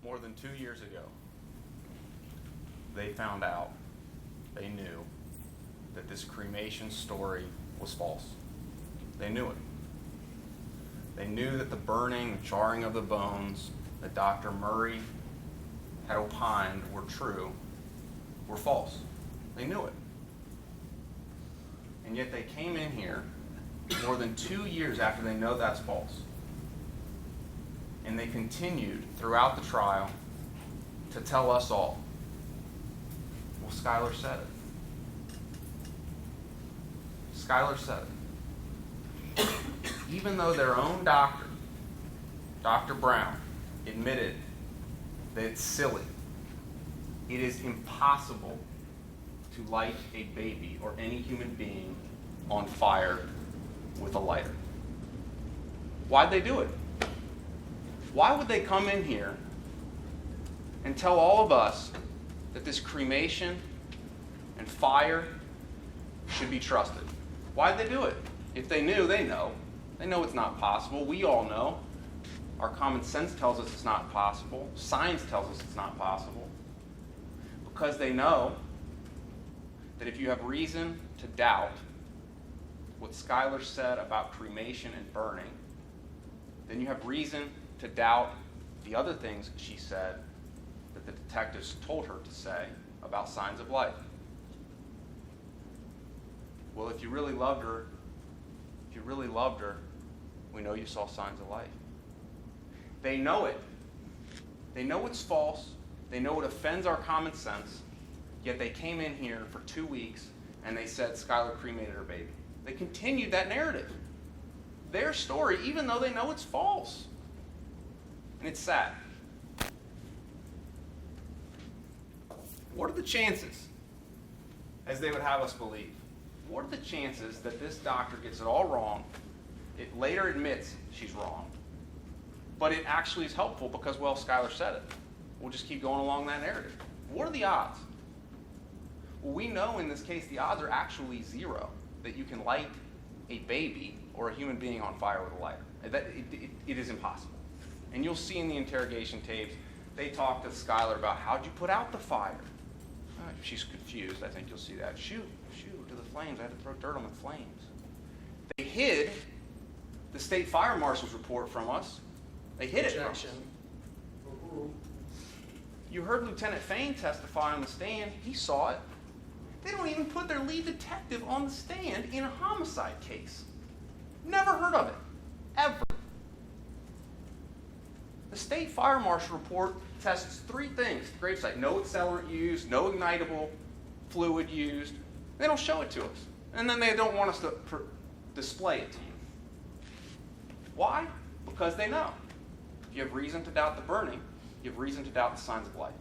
more than 2 years ago, they found out, they knew, that this cremation story was false. They knew it. They knew that the burning, the charring of the bones that Dr. Murray had opined were true were false. They knew it. And yet they came in here more than 2 years after they know that's false. And they continued throughout the trial to tell us all, well, Skylar said it. Skylar said it. Even though their own doctor, Dr. Brown, admitted that it's silly, it is impossible to light a baby or any human being on fire with a lighter. Why'd they do it? Why would they come in here and tell all of us that this cremation and fire should be trusted? Why'd they do it? If they knew, they know. They know it's not possible. We all know. Our common sense tells us it's not possible. Science tells us it's not possible. Because they know that if you have reason to doubt what Skylar said about cremation and burning, then you have reason to doubt the other things she said that the detectives told her to say about signs of life. Well, if you really loved her, we know you saw signs of life. They know it. They know it's false. They know it offends our common sense. Yet they came in here for 2 weeks and they said Skylar cremated her baby. They continued that narrative. Their story, even though they know it's false. And it's sad. What are the chances, as they would have us believe, what are the chances that this doctor gets it all wrong, it later admits she's wrong, but it actually is helpful because, well, Skylar said it. We'll just keep going along that narrative. What are the odds? Well, we know in this case the odds are actually 0 that you can light a baby or a human being on fire with a lighter. It is impossible. And you'll see in the interrogation tapes, they talk to Skylar about how'd you put out the fire. She's confused. I think you'll see that. Shoot to the flames. I had to throw dirt on the flames. They hid the state fire marshal's report from us. They hid it from us. You heard Lieutenant Fain testify on the stand. He saw it. They don't even put their lead detective on the stand in a homicide case. Never heard of it. Ever. The state fire marshal report tests 3 things. The gravesite, no accelerant used, no ignitable fluid used. They don't show it to us. And then they don't want us to display it to you. Why? Because they know. If you have reason to doubt the burning, you have reason to doubt the signs of life.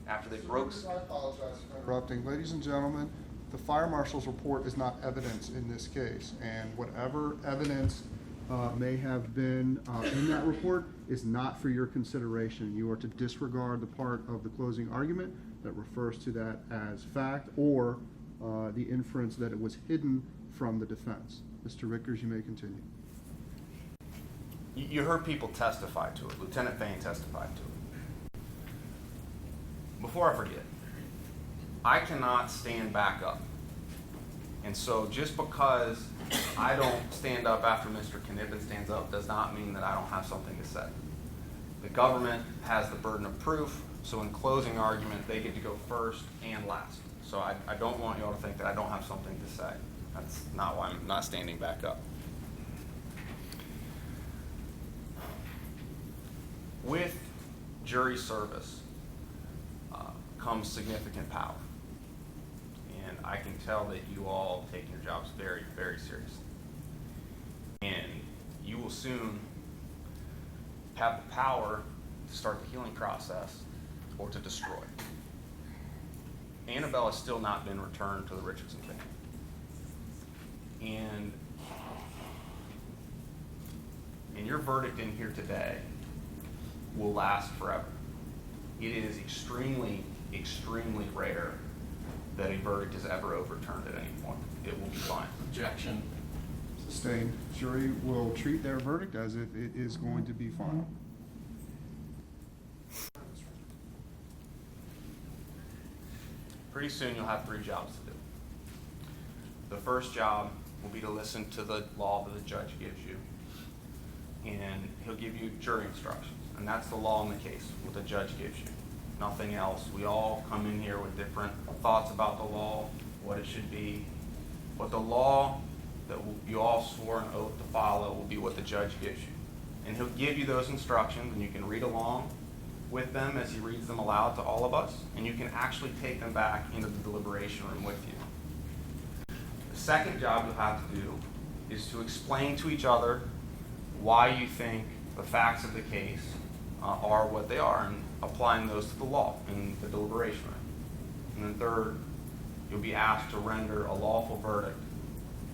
After they broke... I apologize for interrupting. Ladies and gentlemen, the fire marshal's report is not evidence in this case, and whatever evidence may have been in that report is not for your consideration. You are to disregard the part of the closing argument that refers to that as fact or the inference that it was hidden from the defense. Mr. Rickers, you may continue. You heard people testify to it. Lieutenant Fain testified to it. Before I forget, I cannot stand back up. And so just because I don't stand up after Mr. Knibben stands up does not mean that I don't have something to say. The government has the burden of proof, so in closing argument, they get to go first and last. So I don't want you all to think that I don't have something to say. That's not why I'm not standing back up. With jury service comes significant power. And I can tell that you all take your jobs very, very seriously. And you will soon have the power to start the healing process or to destroy. Annabelle has still not been returned to the Richardson family. And your verdict in here today will last forever. It is extremely, extremely rare that a verdict is ever overturned at any point. It will be final. Objection. Sustained. Jury will treat their verdict as if it is going to be final. pretty soon you'll have 3 jobs to do. The first job will be to listen to the law that the judge gives you, and he'll give you jury instructions, and that's the law in the case, what the judge gives you. Nothing else. We all come in here with different thoughts about the law, what it should be, but the law that you all swore an oath to follow will be what the judge gives you. And he'll give you those instructions, and you can read along with them as he reads them aloud to all of us, and you can actually take them back into the deliberation room with you. The second job you'll have to do is to explain to each other why you think the facts of the case are what they are, and applying those to the law in the deliberation room. And then third, you'll be asked to render a lawful verdict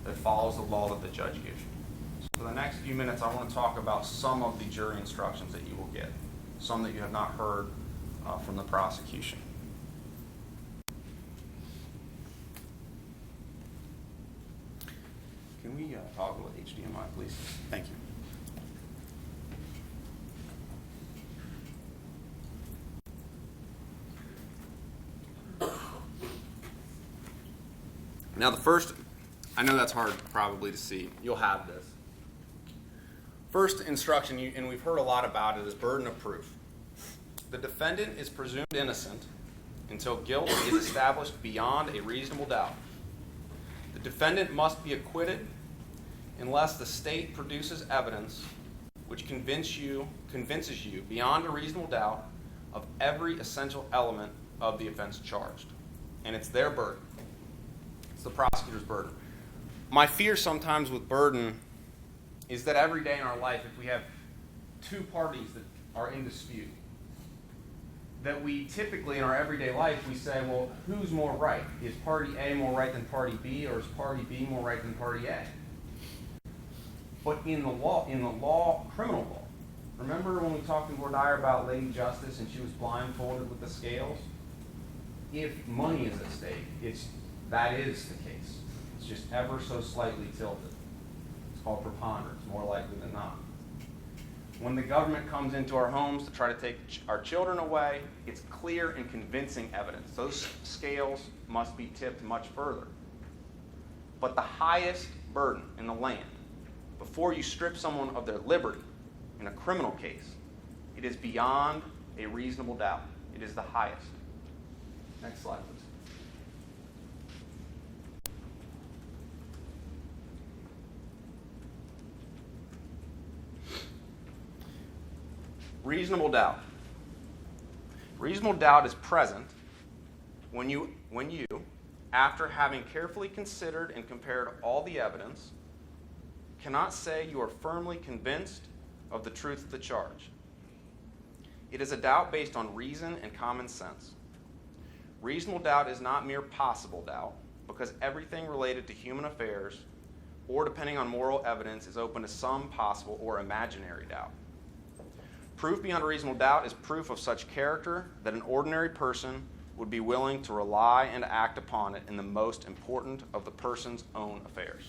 that follows the law that the judge gives you. So for the next few minutes, I want to talk about some of the jury instructions that you will get, some that you have not heard from the prosecution. Can we toggle the HDMI, please? Thank you. Now the first, I know that's hard probably to see. You'll have this. First instruction, and we've heard a lot about it, is burden of proof. The defendant is presumed innocent until guilt is established beyond a reasonable doubt. The defendant must be acquitted unless the state produces evidence which convinces you beyond a reasonable doubt of every essential element of the offense charged. And it's their burden. It's the prosecutor's burden. My fear sometimes with burden is that every day in our life, if we have 2 parties that are in dispute, that we typically in our everyday life, we say, well, who's more right? Is party A more right than party B, or is party B more right than party A? But in the law, criminal law, remember when we talked in voir dire about Lady Justice and she was blindfolded with the scales? If money is at stake, that is the case. It's just ever so slightly tilted. It's called preponderance, more likely than not. When the government comes into our homes to try to take our children away, it's clear and convincing evidence. Those scales must be tipped much further. But the highest burden in the land, before you strip someone of their liberty in a criminal case, it is beyond a reasonable doubt. It is the highest. Next slide, please. Reasonable doubt. Reasonable doubt is present when you, after having carefully considered and compared all the evidence, cannot say you are firmly convinced of the truth of the charge. It is a doubt based on reason and common sense. Reasonable doubt is not mere possible doubt, because everything related to human affairs, or depending on moral evidence, is open to some possible or imaginary doubt. Proof beyond a reasonable doubt is proof of such character that an ordinary person would be willing to rely and act upon it in the most important of the person's own affairs.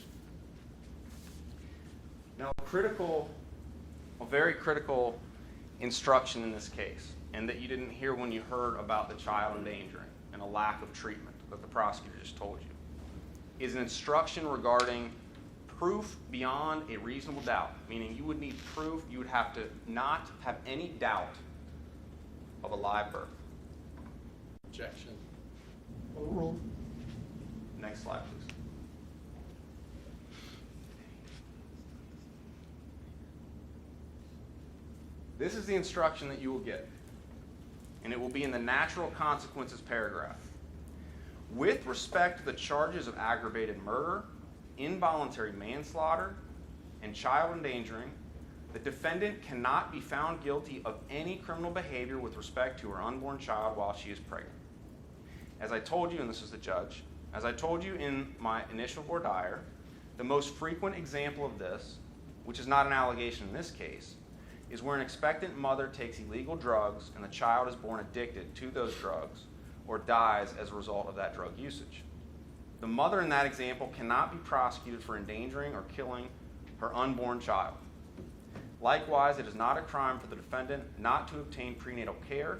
Now, a very critical instruction in this case, and that you didn't hear when you heard about the child endangering and a lack of treatment that the prosecutor just told you, is an instruction regarding proof beyond a reasonable doubt, meaning you would need proof, you would have to not have any doubt of a live birth. Objection. Overruled. Next slide, please. This is the instruction that you will get, and it will be in the natural consequences paragraph. With respect to the charges of aggravated murder, involuntary manslaughter, and child endangering, the defendant cannot be found guilty of any criminal behavior with respect to her unborn child while she is pregnant. As I told you, and this is the judge, as I told you in my initial voir dire, the most frequent example of this, which is not an allegation in this case, is where an expectant mother takes illegal drugs and the child is born addicted to those drugs or dies as a result of that drug usage. The mother in that example cannot be prosecuted for endangering or killing her unborn child. Likewise, it is not a crime for the defendant not to obtain prenatal care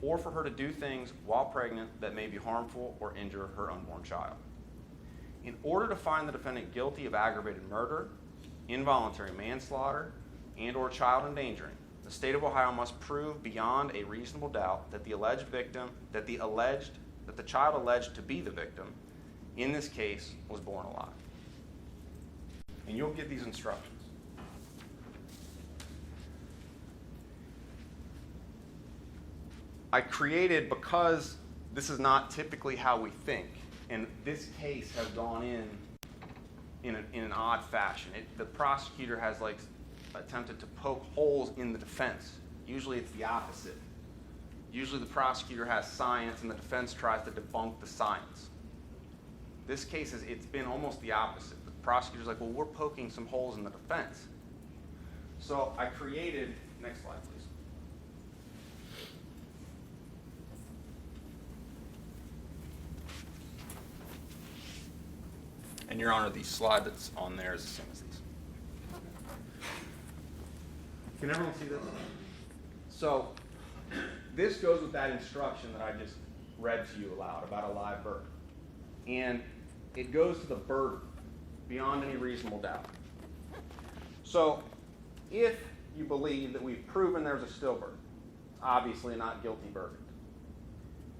or for her to do things while pregnant that may be harmful or injure her unborn child. In order to find the defendant guilty of aggravated murder, involuntary manslaughter, and/or child endangering, the state of Ohio must prove beyond a reasonable doubt that the child alleged to be the victim, in this case, was born alive. And you'll get these instructions. I created, because this is not typically how we think, and this case has gone in an odd fashion. The prosecutor has attempted to poke holes in the defense. Usually it's the opposite. Usually the prosecutor has science and the defense tries to debunk the science. This case, it's been almost the opposite. The prosecutor's like, well, we're poking some holes in the defense. So I created, next slide please. And Your Honor, the slide that's on there is the same as these. Can everyone see this? So this goes with that instruction that I just read to you aloud about a live birth. And it goes to the burden beyond any reasonable doubt. So if you believe that we've proven there's a stillbirth, it's obviously a not guilty verdict.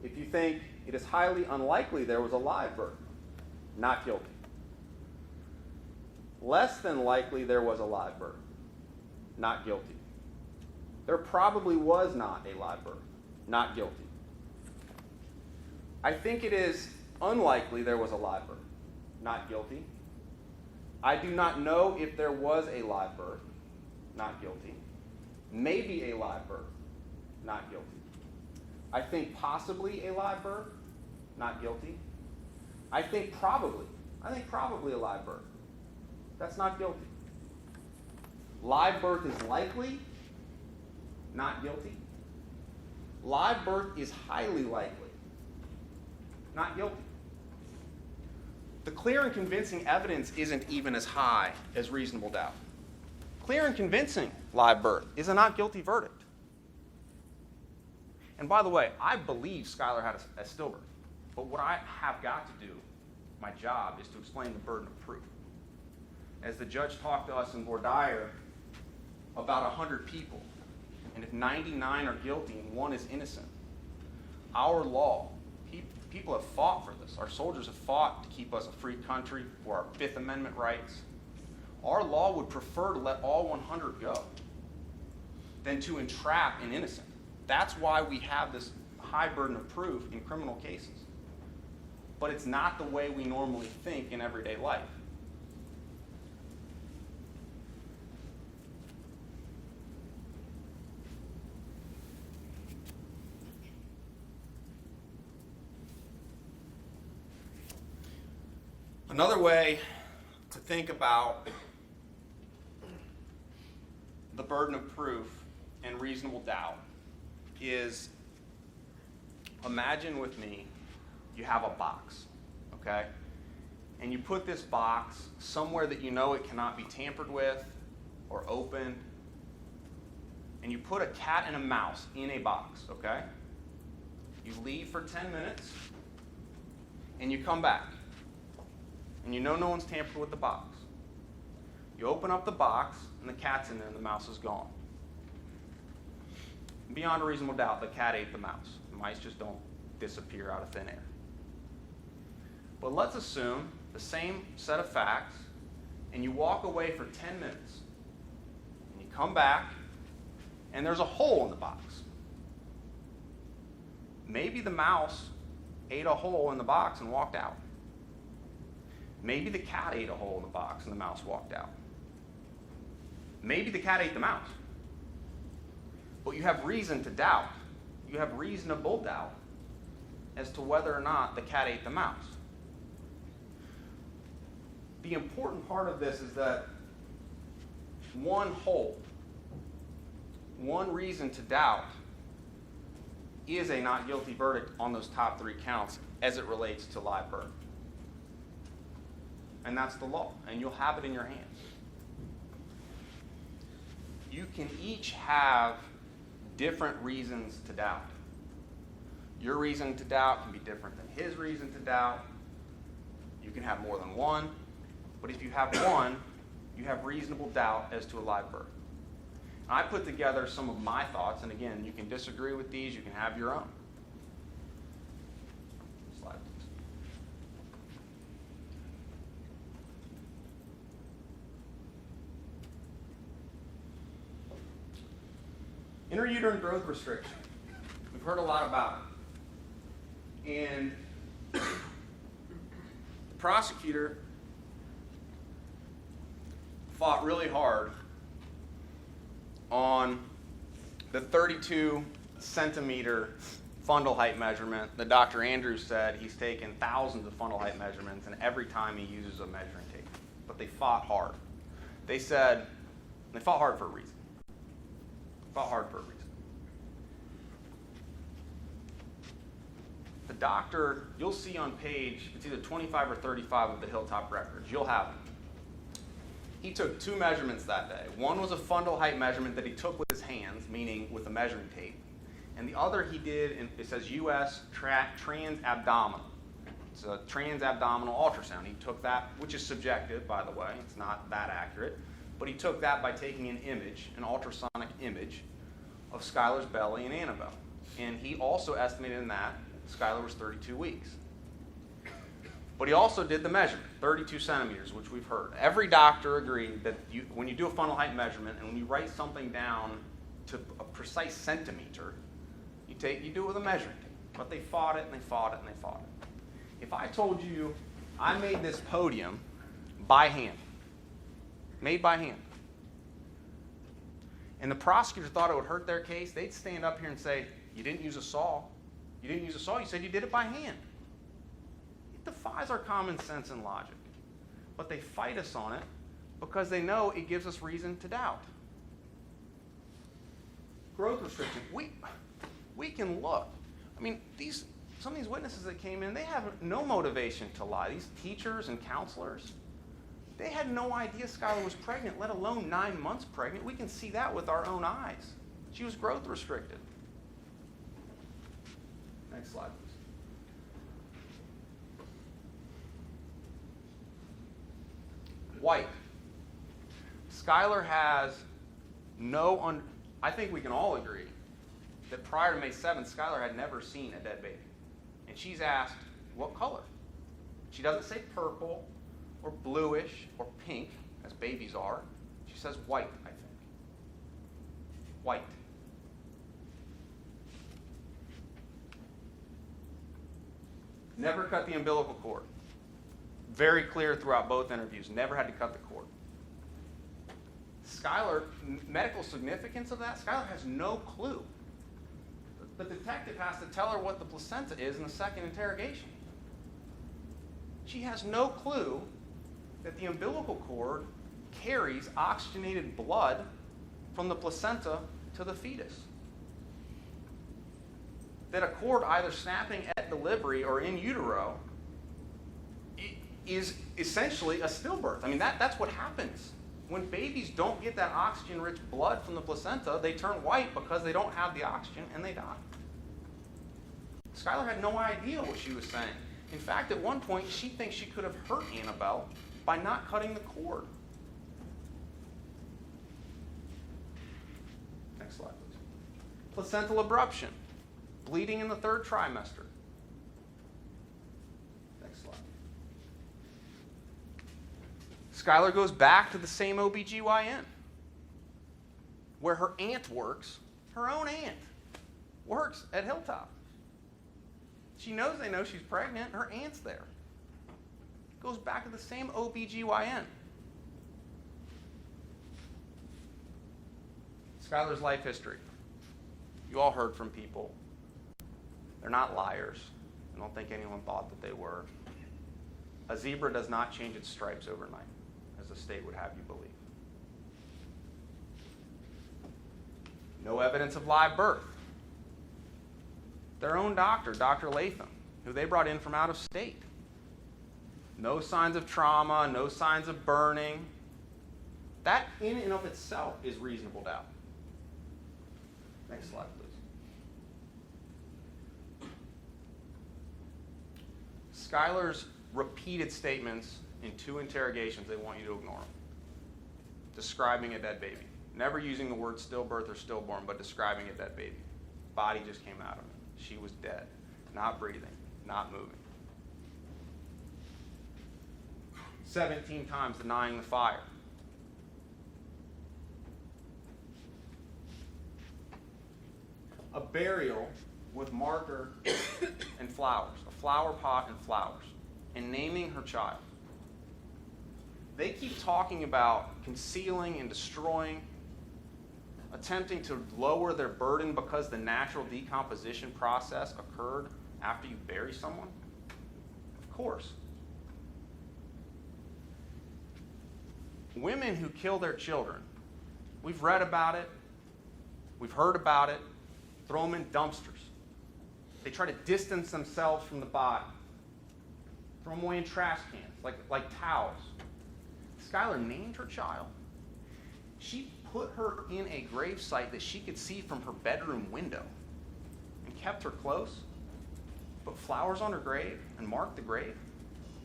If you think it is highly unlikely there was a live birth, not guilty. Less than likely there was a live birth, not guilty. There probably was not a live birth, not guilty. I think it is unlikely there was a live birth, not guilty. I do not know if there was a live birth, not guilty. Maybe a live birth, not guilty. I think possibly a live birth, not guilty. I think probably a live birth. That's not guilty. Live birth is likely, not guilty. Live birth is highly likely, not guilty. The clear and convincing evidence isn't even as high as reasonable doubt. Clear and convincing live birth is a not guilty verdict. And by the way, I believe Skylar had a stillbirth. But what I have got to do, my job, is to explain the burden of proof. As the judge talked to us in voir dire about 100 people, and if 99 are guilty and 1 is innocent, our law, people have fought for this. Our soldiers have fought to keep us a free country for our Fifth Amendment rights. Our law would prefer to let all 100 go than to entrap an innocent. That's why we have this high burden of proof in criminal cases. But it's not the way we normally think in everyday life. Another way to think about the burden of proof and reasonable doubt is, imagine with me you have a box, okay? And you put this box somewhere that you know it cannot be tampered with or opened, and you put a cat and a mouse in a box, okay? You leave for 10 minutes, and you come back. And you know no one's tampered with the box. You open up the box, and the cat's in there, and the mouse is gone. Beyond a reasonable doubt, the cat ate the mouse. The mice just don't disappear out of thin air. But let's assume the same set of facts, and you walk away for 10 minutes. And you come back, and there's a hole in the box. Maybe the mouse ate a hole in the box and walked out. Maybe the cat ate a hole in the box and the mouse walked out. Maybe the cat ate the mouse. But you have reason to doubt. You have reasonable doubt as to whether or not the cat ate the mouse. The important part of this is that one hole, one reason to doubt, is a not guilty verdict on those top 3 counts as it relates to live birth. And that's the law, and you'll have it in your hands. You can each have different reasons to doubt. Your reason to doubt can be different than his reason to doubt. You can have more than one, but if you have one, you have reasonable doubt as to a live birth. I put together some of my thoughts, and again, you can disagree with these, you can have your own. Slide, please. Intrauterine growth restriction. We've heard a lot about it. And the prosecutor fought really hard on the 32 centimeter fundal height measurement that Dr. Andrews said he's taken thousands of fundal height measurements, and every time he uses a measuring tape. But they fought hard. They said, they fought hard for a reason. Fought hard for a reason. The doctor, you'll see on page, it's either 25 or 35 of the Hilltop records. You'll have it. He took two measurements that day. One was a fundal height measurement that he took with his hands, meaning with a measuring tape. And the other he did, it says US transabdominal. It's a transabdominal ultrasound. He took that, which is subjective, by the way. It's not that accurate. But he took that by taking an image, an ultrasonic image, of Skylar's belly and Annabelle. And he also estimated in that Skylar was 32 weeks. But he also did the measurement, 32 centimeters, which we've heard. Every doctor agreed that when you do a fundal height measurement and when you write something down to a precise centimeter, you do it with a measuring tape. But they fought it and they fought it and they fought it. If I told you I made this podium by hand, made by hand, and the prosecutor thought it would hurt their case, they'd stand up here and say, you didn't use a saw. You didn't use a saw. You said you did it by hand. It defies our common sense and logic. But they fight us on it because they know it gives us reason to doubt. Growth restriction. We can look. I mean, some of these witnesses that came in, they have no motivation to lie. These teachers and counselors, they had no idea Skylar was pregnant, let alone 9 months pregnant. We can see that with our own eyes. She was growth restricted. Next slide, please. White. Skylar has I think we can all agree that prior to May 7th, Skylar had never seen a dead baby. And she's asked, what color? She doesn't say purple or bluish or pink, as babies are. She says white, I think. White. Never cut the umbilical cord. Very clear throughout both interviews. Never had to cut the cord. Skylar, medical significance of that, Skylar has no clue. The detective has to tell her what the placenta is in the second interrogation. She has no clue that the umbilical cord carries oxygenated blood from the placenta to the fetus. That a cord either snapping at delivery or in utero is essentially a stillbirth. I mean, that's what happens. When babies don't get that oxygen-rich blood from the placenta, they turn white because they don't have the oxygen and they die. Skylar had no idea what she was saying. In fact, at one point, she thinks she could have hurt Annabelle by not cutting the cord. Next slide, please. Placental abruption. Bleeding in the third trimester. Next slide. Skylar goes back to the same OBGYN where her aunt works. Her own aunt works at Hilltop. She knows they know she's pregnant. Her aunt's there. Goes back to the same OBGYN. Skylar's life history. You all heard from people. They're not liars. I don't think anyone thought that they were. A zebra does not change its stripes overnight, as the state would have you believe. No evidence of live birth. Their own doctor, Dr. Latham, who they brought in from out of state. No signs of trauma, no signs of burning. That in and of itself is reasonable doubt. Next slide, please. Skylar's repeated statements in 2 interrogations, they want you to ignore them. Describing a dead baby. Never using the word stillbirth or stillborn, but describing a dead baby. Body just came out of it. She was dead, not breathing, not moving. 17 times denying the fire. A burial with marker and flowers, a flower pot and flowers, and naming her child. They keep talking about concealing and destroying, attempting to lower their burden because the natural decomposition process occurred after you bury someone. Of course. Women who kill their children, we've read about it, we've heard about it, throw them in dumpsters. They try to distance themselves from the body. Throw them away in trash cans, like towels. Skylar named her child. She put her in a grave site that she could see from her bedroom window and kept her close, put flowers on her grave and marked the grave,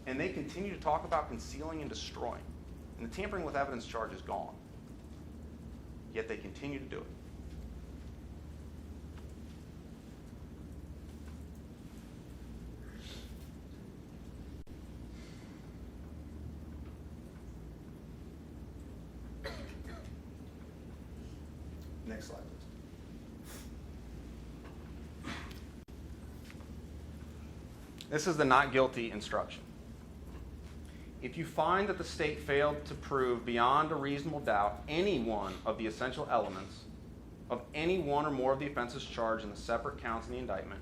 and they continue to talk about concealing and destroying. And the tampering with evidence charge is gone. Yet they continue to do it. Next slide, please. This is the not guilty instruction. If you find that the state failed to prove beyond a reasonable doubt any one of the essential elements of any one or more of the offenses charged in the separate counts in the indictment,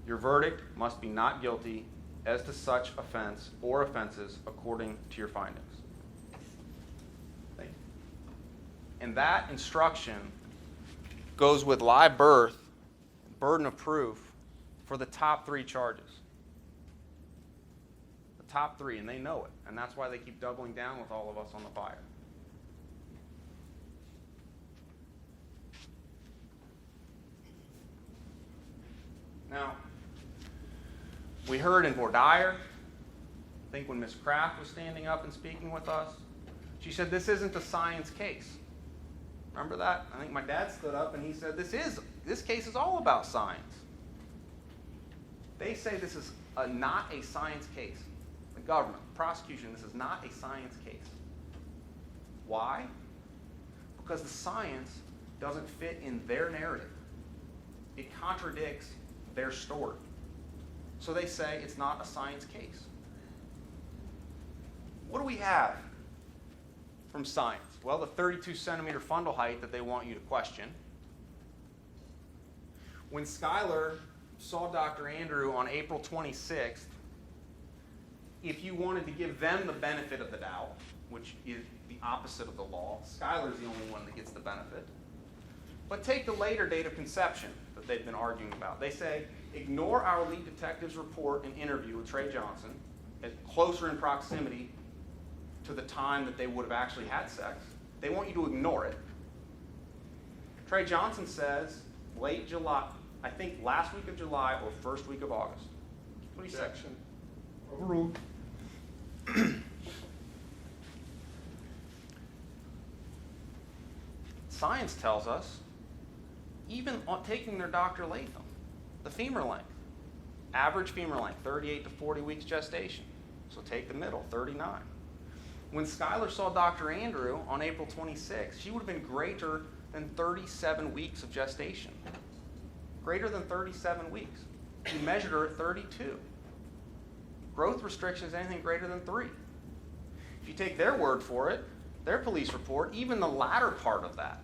your verdict must be not guilty as to such offense or offenses according to your findings. Thank you. And that instruction goes with live birth, burden of proof, for the top 3 charges. The top 3, and they know it. And that's why they keep doubling down with all of us on the fire. Now, we heard in Vordaer, I think when Ms. Kraft was standing up and speaking with us, she said this isn't a science case. Remember that? I think my dad stood up and he said this case is all about science. They say this is not a science case. The government, the prosecution, this is not a science case. Why? Because the science doesn't fit in their narrative. It contradicts their story. So they say it's not a science case. What do we have from science? Well, the 32 centimeter fundal height that they want you to question. When Skylar saw Dr. Andrew on April 26th, if you wanted to give them the benefit of the doubt, which is the opposite of the law, Skylar's the only one that gets the benefit. But take the later date of conception that they've been arguing about. They say, ignore our lead detective's report and interview with Trey Johnson, closer in proximity to the time that they would have actually had sex. They want you to ignore it. Trey Johnson says late July, I think last week of July or first week of August. What do you say? Overruled. Science tells us, even on taking their Dr. Latham, the femur length, average femur length, 38 to 40 weeks gestation. So take the middle, 39. When Skylar saw Dr. Andrew on April 26th, she would have been greater than 37 weeks of gestation. Greater than 37 weeks. He measured her at 32. Growth restriction is anything greater than 3. If you take their word for it, their police report, even the latter part of that,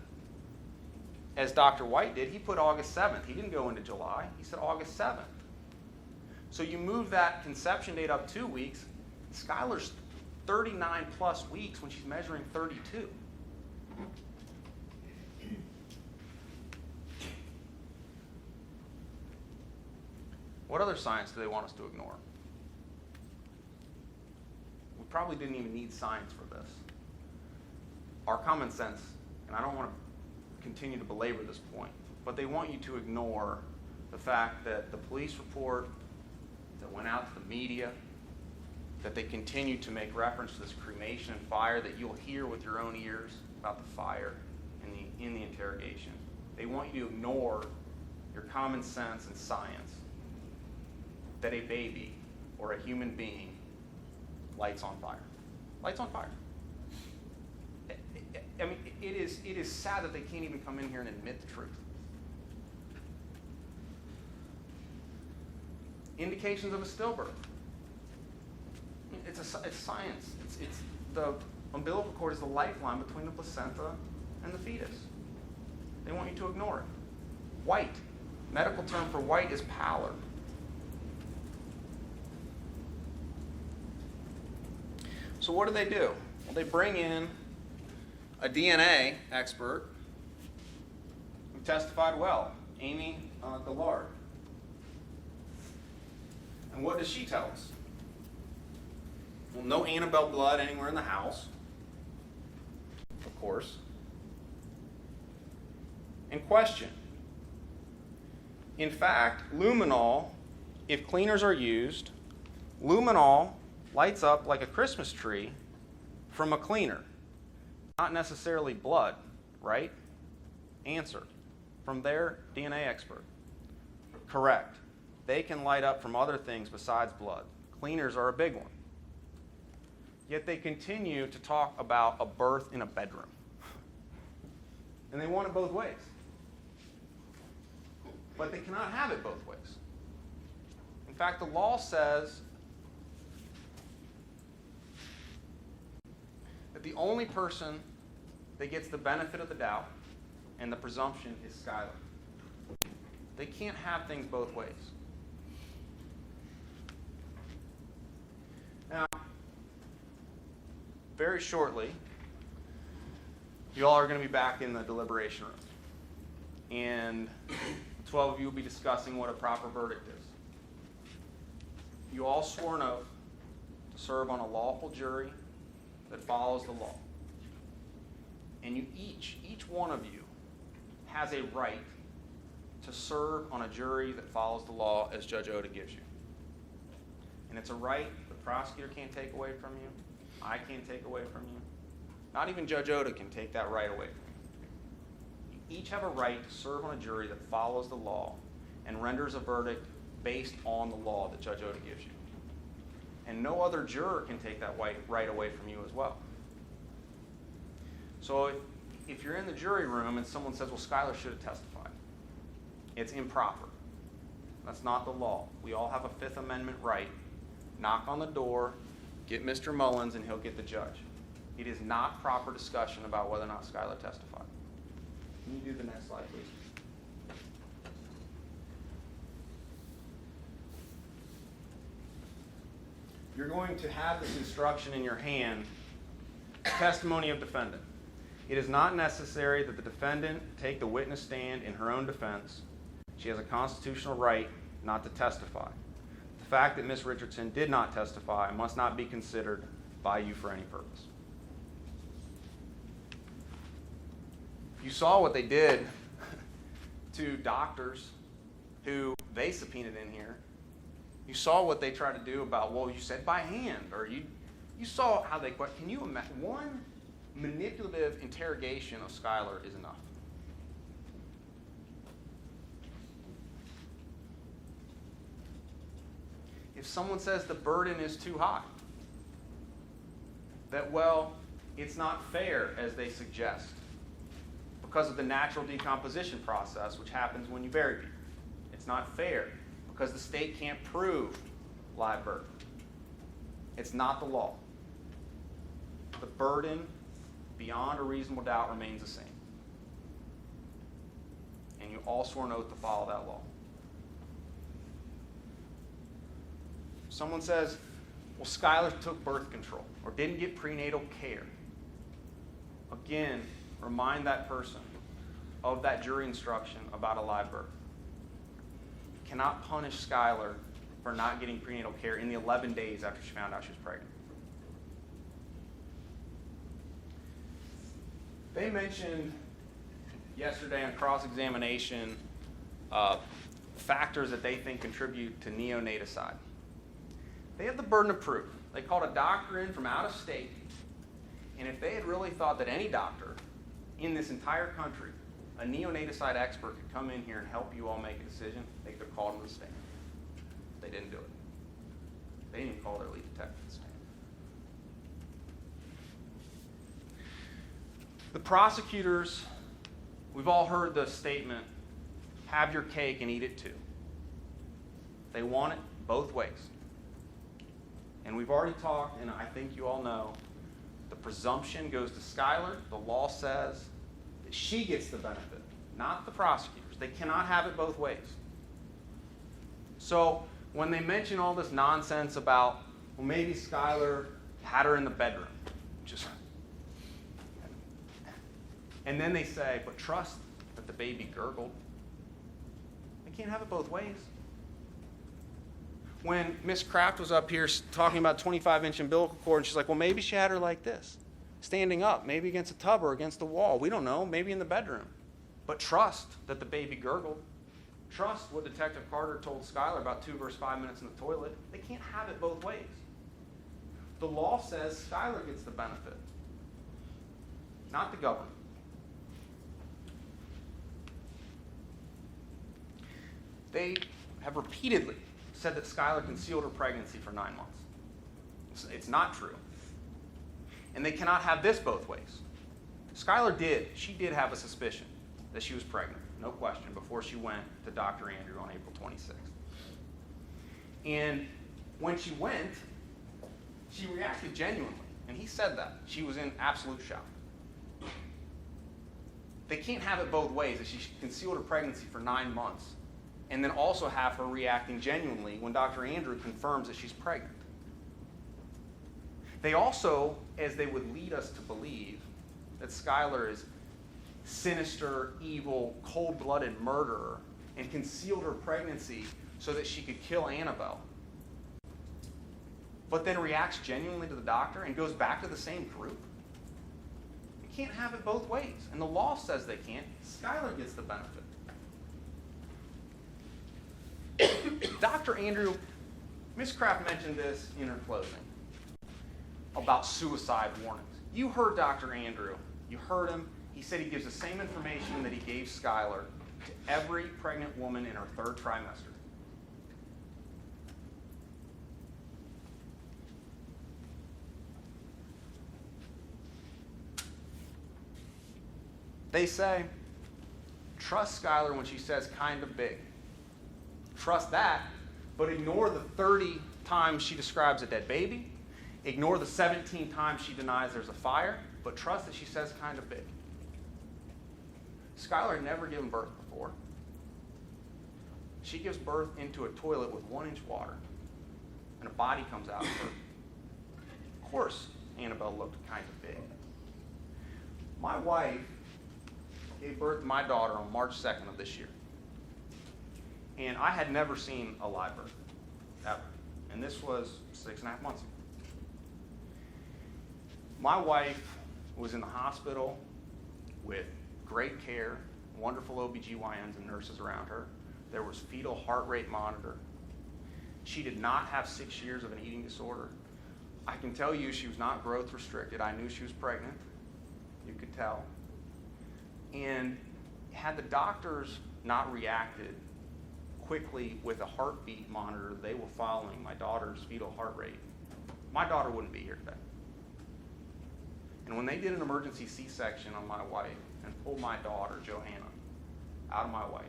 as Dr. White did, he put August 7th. He didn't go into July. He said August 7th. So you move that conception date up 2 weeks. Skylar's 39 plus weeks when she's measuring 32. What other science do they want us to ignore? We probably didn't even need science for this. Our common sense, and I don't want to continue to belabor this point, but they want you to ignore the fact that the police report that went out to the media, that they continue to make reference to this cremation and fire that you'll hear with your own ears about the fire in the interrogation. They want you to ignore your common sense and science that a baby or a human being lights on fire. Lights on fire. I mean, it is sad that they can't even come in here and admit the truth. Indications of a stillbirth. It's science. It's the umbilical cord is the lifeline between the placenta and the fetus. They want you to ignore it. White. Medical term for white is pallor. So what do? Well, they bring in a DNA expert who testified well, Amy Dillard. And what does she tell us? Well, no Annabelle blood anywhere in the house, of course. And question. In fact, luminol, if cleaners are used, luminol lights up like a Christmas tree from a cleaner. Not necessarily blood, right? Answer. From their DNA expert. Correct. They can light up from other things besides blood. Cleaners are a big one. Yet they continue to talk about a birth in a bedroom. And they want it both ways. But they cannot have it both ways. In fact, the law says that the only person that gets the benefit of the doubt and the presumption is Skylar. They can't have things both ways. Now, very shortly, you all are going to be back in the deliberation room. And 12 of you will be discussing what a proper verdict is. You all swore an oath to serve on a lawful jury that follows the law. And you each one of you has a right to serve on a jury that follows the law as Judge Oda gives you. And it's a right the prosecutor can't take away from you. I can't take away from you. Not even Judge Oda can take that right away from you. You each have a right to serve on a jury that follows the law and renders a verdict based on the law that Judge Oda gives you. And no other juror can take that right away from you as well. So if you're in the jury room and someone says, well, Skylar should have testified, it's improper. That's not the law. We all have a Fifth Amendment right. Knock on the door, get Mr. Mullins, and he'll get the judge. It is not proper discussion about whether or not Skylar testified. Can you do the next slide, please? You're going to have this instruction in your hand, testimony of defendant. It is not necessary that the defendant take the witness stand in her own defense. She has a constitutional right not to testify. The fact that Ms. Richardson did not testify must not be considered by you for any purpose. You saw what they did to doctors who they subpoenaed in here. You saw what they tried to do about, well, you said by hand, or you saw how they, can you imagine, one manipulative interrogation of Skylar is enough. If someone says the burden is too high, that, well, it's not fair as they suggest because of the natural decomposition process which happens when you bury people. It's not fair because the state can't prove live birth. It's not the law. The burden beyond a reasonable doubt remains the same. And you all swore an oath to follow that law. Someone says, well, Skylar took birth control or didn't get prenatal care. Again, remind that person of that jury instruction about a live birth. You cannot punish Skylar for not getting prenatal care in the 11 days after she found out she was pregnant. They mentioned yesterday on cross-examination factors that they think contribute to neonaticide. They have the burden of proof. They called a doctor in from out of state, and if they had really thought that any doctor in this entire country, a neonaticide expert, could come in here and help you all make a decision, they could have called him to the stand. They didn't do it. They didn't even call their lead detective to the stand. The prosecutors, we've all heard the statement, have your cake and eat it too. They want it both ways. And we've already talked, and I think you all know, the presumption goes to Skylar. The law says that she gets the benefit, not the prosecutors. They cannot have it both ways. So when they mention all this nonsense about, well, maybe Skylar had her in the bedroom, and then they say, but trust that the baby gurgled. They can't have it both ways. When Miss Kraft was up here talking about 25-inch umbilical cord, and she's like, well, maybe she had her like this, standing up, maybe against a tub or against the wall. We don't know, maybe in the bedroom. But trust that the baby gurgled. Trust what Detective Carter told Skylar about 2 verse 5 minutes in the toilet. They can't have it both ways. The law says Skylar gets the benefit, not the government. They have repeatedly said that Skylar concealed her pregnancy for 9 months. It's not true. And they cannot have this both ways. Skylar she did have a suspicion that she was pregnant, no question, before she went to Dr. Andrew on April 26th. And when she went, she reacted genuinely, and he said that. She was in absolute shock. They can't have it both ways, that she concealed her pregnancy for 9 months, and then also have her reacting genuinely when Dr. Andrew confirms that she's pregnant. They also, as they would lead us to believe, that Skylar is sinister, evil, cold-blooded murderer and concealed her pregnancy so that she could kill Annabelle, but then reacts genuinely to the doctor and goes back to the same group. You can't have it both ways, and the law says they can't. Skylar gets the benefit. Dr. Andrew, Ms. Kraft mentioned this in her closing about suicide warnings. You heard Dr. Andrew. You heard him. He said he gives the same information that he gave Skylar to every pregnant woman in her 3rd trimester. They say, trust Skylar when she says kind of big. Trust that, but ignore the 30 times she describes a dead baby. Ignore the 17 times she denies there's a fire, but trust that she says kind of big. Skylar had never given birth before. She gives birth into a toilet with 1-inch water, and a body comes out of her. Of course, Annabelle looked kind of big. My wife gave birth to my daughter on March 2nd of this year. And I had never seen a live birth, ever. And this was 6.5 months ago. My wife was in the hospital with great care, wonderful OBGYNs and nurses around her. There was fetal heart rate monitor. She did not have 6 years of an eating disorder. I can tell you she was not growth restricted. I knew she was pregnant. You could tell. And had the doctors not reacted quickly with a heartbeat monitor they were following my daughter's fetal heart rate, my daughter wouldn't be here today. And when they did an emergency C-section on my wife and pulled my daughter, Johanna, out of my wife,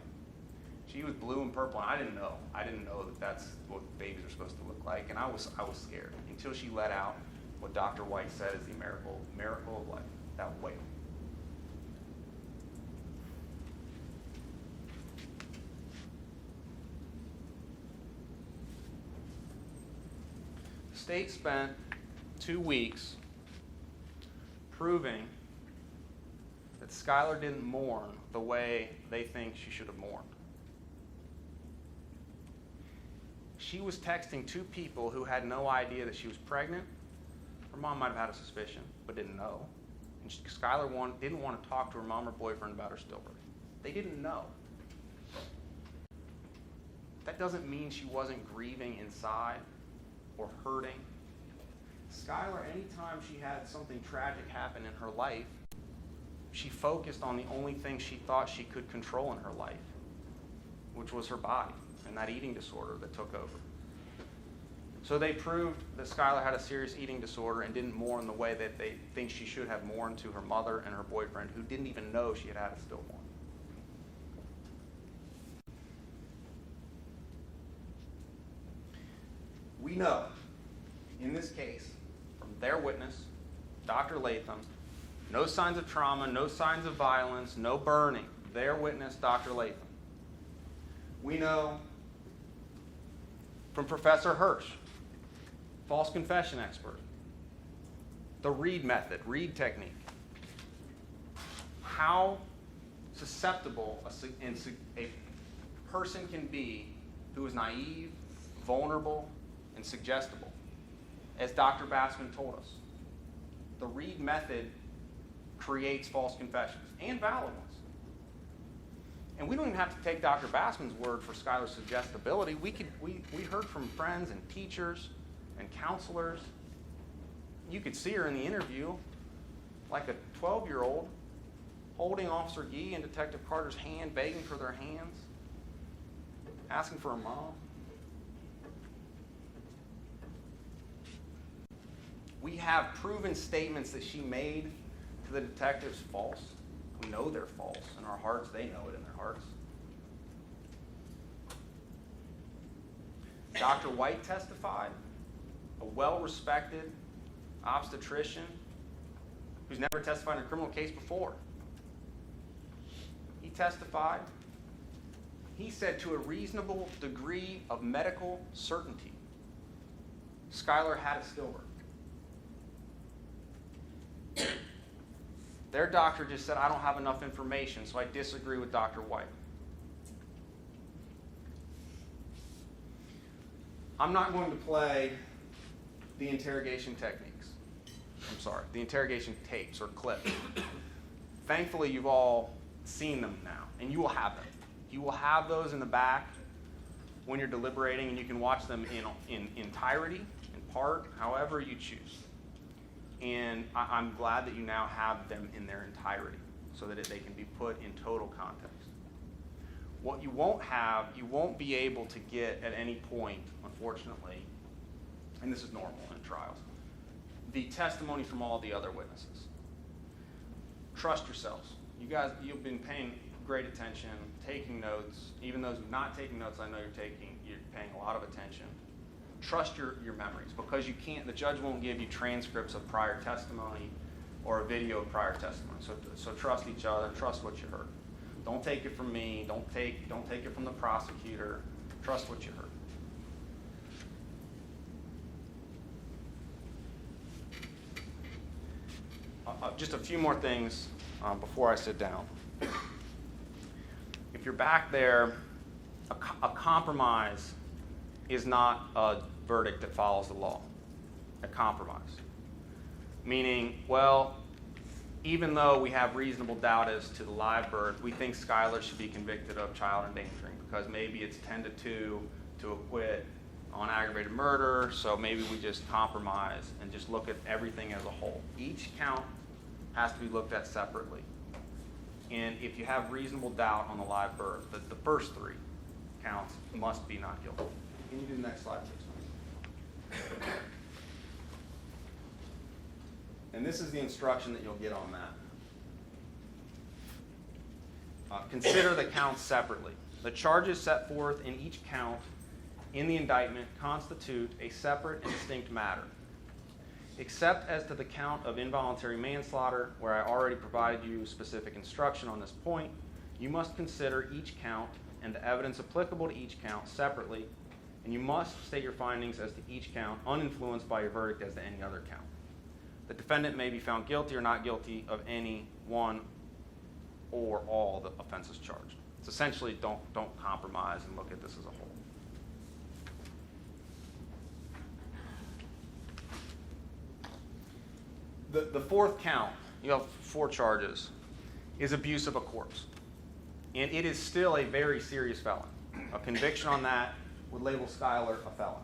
she was blue and purple, and I didn't know. I didn't know that that's what babies are supposed to look like, and I was scared until she let out what Dr. White said is the miracle of life, that wail. The state spent 2 weeks proving that Skylar didn't mourn the way they think she should have mourned. She was texting 2 people who had no idea that she was pregnant. Her mom might have had a suspicion, but didn't know. And Skylar didn't want to talk to her mom or boyfriend about her stillbirth. They didn't know. That doesn't mean she wasn't grieving inside or hurting. Skylar, anytime she had something tragic happen in her life, she focused on the only thing she thought she could control in her life, which was her body and that eating disorder that took over. So they proved that Skylar had a serious eating disorder and didn't mourn the way that they think she should have mourned to her mother and her boyfriend, who didn't even know she had a stillborn. We know, in this case, from their witness, Dr. Latham, no signs of trauma, no signs of violence, no burning. Their witness, Dr. Latham. We know from Professor Hirsch, false confession expert, the Reed method, Reed technique, how susceptible a person can be who is naive, vulnerable, and suggestible. As Dr. Bassman told us, the Reed method creates false confessions, and valid ones. And we don't even have to take Dr. Bassman's word for Skylar's suggestibility. We heard from friends and teachers and counselors. You could see her in the interview like a 12-year-old holding Officer Yee and Detective Carter's hand, begging for their hands, asking for a mom. We have proven statements that she made to the detectives false. We know they're false. In our hearts, they know it in their hearts. Dr. White testified, a well-respected obstetrician who's never testified in a criminal case before. He testified. He said to a reasonable degree of medical certainty, Skylar had a stillbirth. Their doctor just said, I don't have enough information, so I disagree with Dr. White. I'm not going to play the interrogation techniques. The interrogation tapes or clips. Thankfully, you've all seen them now, and you will have them. You will have those in the back when you're deliberating, and you can watch them in entirety, in part, however you choose. And I'm glad that you now have them in their entirety so that they can be put in total context. What you won't have, you won't be able to get at any point, unfortunately, and this is normal in trials, the testimony from all the other witnesses. Trust yourselves. You guys, you've been paying great attention, taking notes. Even those who are not taking notes, I know you're paying a lot of attention. Trust your memories, because you can't, the judge won't give you transcripts of prior testimony or a video of prior testimony. So trust each other, trust what you heard. Don't take it from me, don't take it from the prosecutor. Trust what you heard. Just a few more things before I sit down. If you're back there, a compromise is not a verdict that follows the law. A compromise. Meaning, well, even though we have reasonable doubt as to the live birth, we think Skylar should be convicted of child endangering because maybe it's 10-2 to acquit on aggravated murder, so maybe we just compromise and just look at everything as a whole. Each count has to be looked at separately. And if you have reasonable doubt on the live birth, the first three counts must be not guilty. Can you do the next slide, please? And this is the instruction that you'll get on that. Consider the counts separately. The charges set forth in each count in the indictment constitute a separate and distinct matter. Except as to the count of involuntary manslaughter, where I already provided you specific instruction on this point, you must consider each count and the evidence applicable to each count separately, and you must state your findings as to each count uninfluenced by your verdict as to any other count. The defendant may be found guilty or not guilty of any one or all the offenses charged. It's essentially don't compromise and look at this as a whole. The fourth count, you have 4 charges, is abuse of a corpse. And it is still a very serious felony. A conviction on that would label Skylar a felon.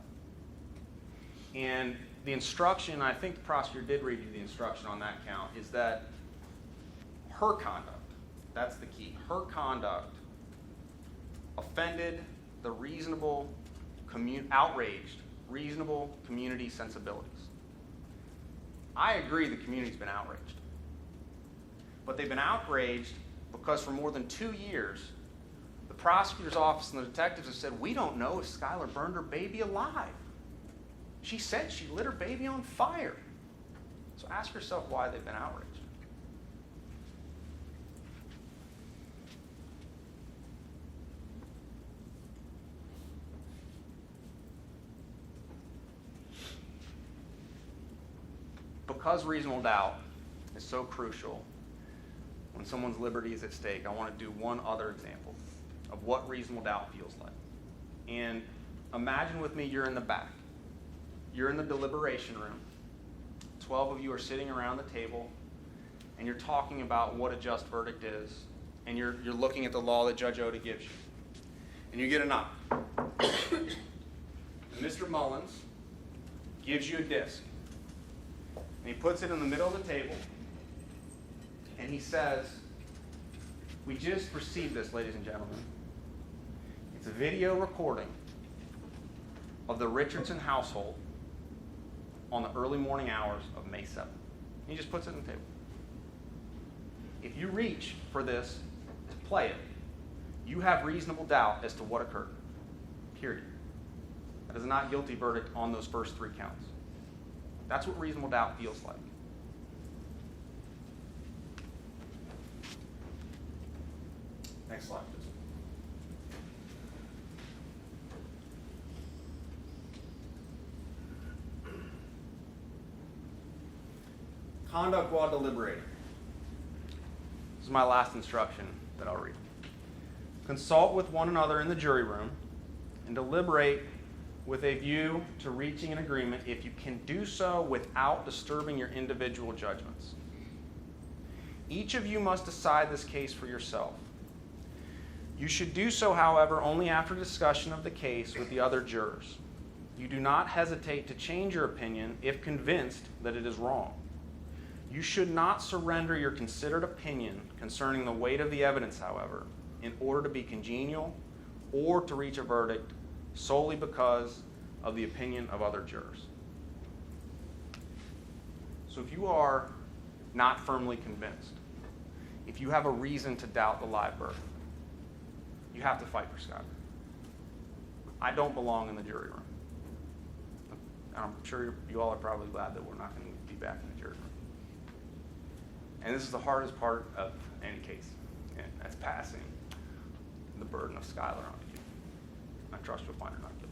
And the instruction, I think the prosecutor did read you the instruction on that count, is that her conduct, that's the key, her conduct offended the outraged reasonable community sensibilities. I agree the community's been outraged. But they've been outraged because for more than 2 years, the prosecutor's office and the detectives have said, we don't know if Skylar burned her baby alive. She said she lit her baby on fire. So ask yourself why they've been outraged. Because reasonable doubt is so crucial when someone's liberty is at stake, I want to do one other example of what reasonable doubt feels like. And imagine with me you're in the back. You're in the deliberation room. 12 of you are sitting around the table, and you're talking about what a just verdict is, and you're looking at the law that Judge Oda gives you. And you get a knock. And Mr. Mullins gives you a disc. And he puts it in the middle of the table, and he says, we just received this, ladies and gentlemen. It's a video recording of the Richardson household on the early morning hours of May 7th. He just puts it on the table. If you reach for this to play it, you have reasonable doubt as to what occurred. Period. That is not a guilty verdict on those first 3 counts. That's what reasonable doubt feels like. Next slide, please. Conduct while deliberating. This is my last instruction that I'll read. Consult with one another in the jury room and deliberate with a view to reaching an agreement if you can do so without disturbing your individual judgments. Each of you must decide this case for yourself. You should do so, however, only after discussion of the case with the other jurors. You do not hesitate to change your opinion if convinced that it is wrong. You should not surrender your considered opinion concerning the weight of the evidence, however, in order to be congenial or to reach a verdict solely because of the opinion of other jurors. So if you are not firmly convinced, if you have a reason to doubt the live birth, you have to fight for Skylar. I don't belong in the jury room. I'm sure you all are probably glad that we're not going to be back in the jury room. And this is the hardest part of any case, and that's passing the burden of Skylar on you. I trust you'll find her not guilty.